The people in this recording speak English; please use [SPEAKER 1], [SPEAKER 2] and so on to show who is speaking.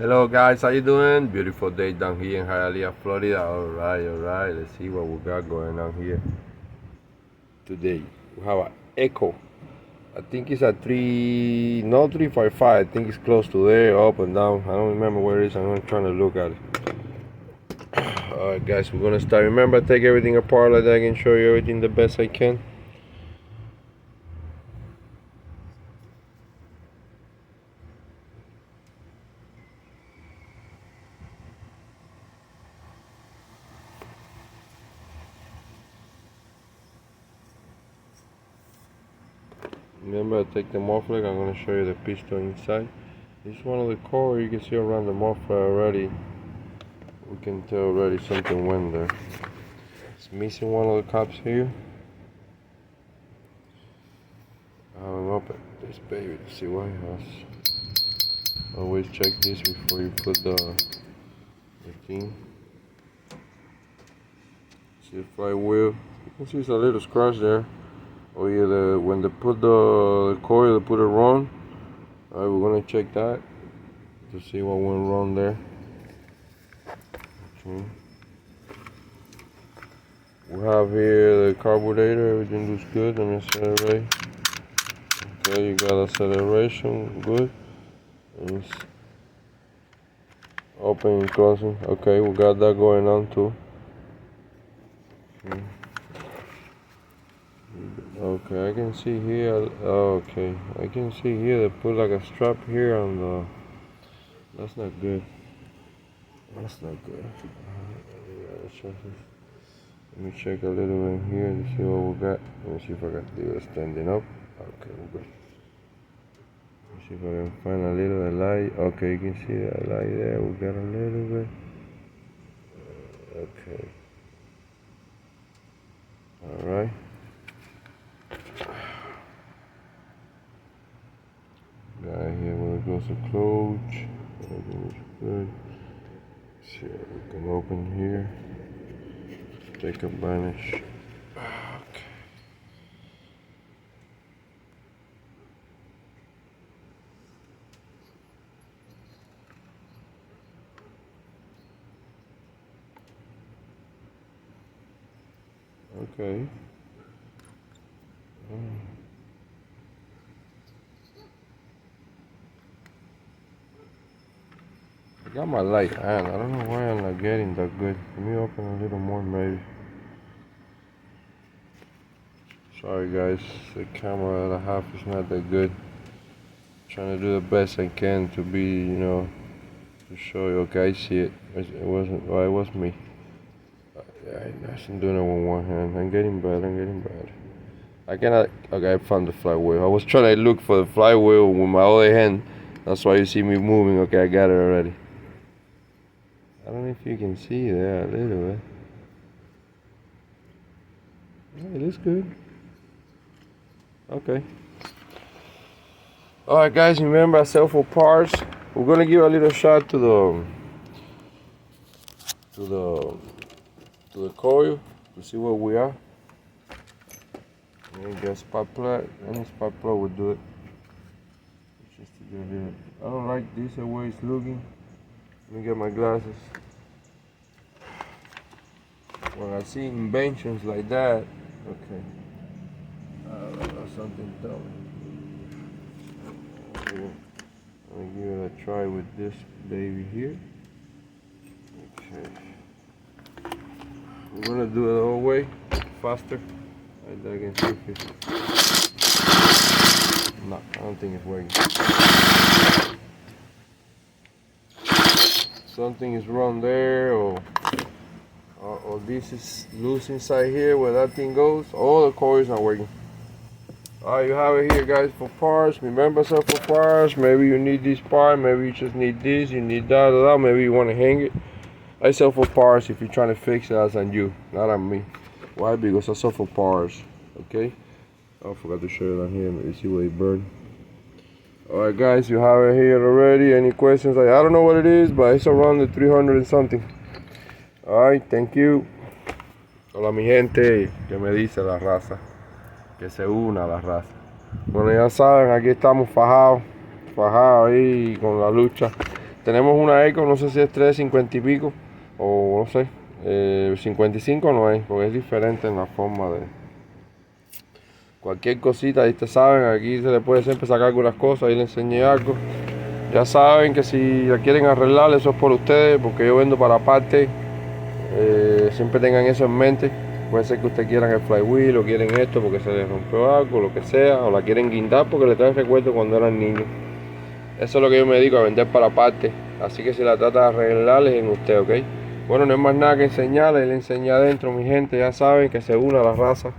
[SPEAKER 1] Hello guys, how you doing? Beautiful day down here in Hialeah, Florida. Alright. Let's see what we got going on here today. We have an Echo. I think it's a 355. I think it's close to there, up and down. I don't remember where it is. I'm trying to look at it. Alright guys, we're gonna start. Remember, take everything apart like that. I can show you everything the best I can. Remember, I take the muffler. I'm going to show you the piston inside. This is one of the core. You can see around the muffler already. We can tell already something went there. It's missing one of the caps here. I haven't opened this baby to see what it has. Always check this before you put the thing. See the flywheel. You can see it's a little scratch there. Oh yeah, when they put the coil, they put it wrong. Alright, we're gonna check that to see what went wrong there. Okay. We have here the carburetor, everything looks good. Let me accelerate. Okay, you got acceleration, good. And it's open and closing. Okay, we got that going on too. Okay. Okay, I can see here. Okay, I can see here they put like a strap here on the. That's not good. That's not good. Let me check a little bit here to see what we got. Let me see if I got the standing up. Okay, we're good. Let me see if I can find a little light. Okay, you can see that light there. We got a little bit. Okay. All right. Got here where it goes to close. Everything is good. See what we can open here. Take advantage. Okay. Okay. I got my light on. I don't know why I'm not getting that good. Let me open a little more maybe. Sorry guys, the camera that I have is not that good. Trying to do the best I can to be, to show you. Okay, I see it. It wasn't, well, it was me. I'm doing it with one hand. I'm getting bad. I cannot, okay, I found the flywheel. I was trying to look for the flywheel with my other hand. That's why you see me moving. Okay, I got it already. I don't know if you can see there a little bit. Yeah, it looks good. Okay. Alright guys, remember I sell for parts. We're gonna give a little shot to the coil to see where we are. And get spark plug. Any spark plug will do it. Just to get a little. I don't like this the way it's looking. Let me get my glasses. When I see inventions like that, okay. I don't know, something tells me. I'll give it a try with this baby here. Okay. We're gonna do it the whole way, faster. I can see if it's. No, I don't think it's working. Something is wrong there, or this is loose inside here where that thing goes. All the coils not working. Alright, you have it here guys for parts. Remember, sell for parts. Maybe you need this part, maybe you just need this, you need that, maybe you want to hang it. I sell for parts. If you're trying to fix it, that's on you, not on me. Why? Because I sell for parts. Okay? I forgot to show you down here. Maybe see where it burned. Alright guys, you have it here already. Any questions? I don't know what it is, but it's around the 300 and something. Alright, thank you. Hola mi gente, que me dice la raza, que se una la raza. Bueno, ya saben, aquí estamos fajados ahí con la lucha. Tenemos una Eco, no sé si es 350 y pico, o no sé, 55 no es, porque es diferente en la forma de... Cualquier cosita, ahí ustedes saben, aquí se le puede siempre sacar algunas cosas, ahí les enseñé algo. Ya saben que si la quieren arreglar, eso es por ustedes, porque yo vendo para parte. Siempre tengan eso en mente. Puede ser que ustedes quieran el flywheel o quieren esto porque se les rompió algo, lo que sea, o la quieren guindar porque les traen recuerdo cuando eran niños. Eso es lo que yo me dedico, a vender para parte. Así que si la trata de arreglarles en usted, ¿ok? Bueno, no hay más nada que enseñarles, le enseñé adentro, mi gente, ya saben que se une a la raza.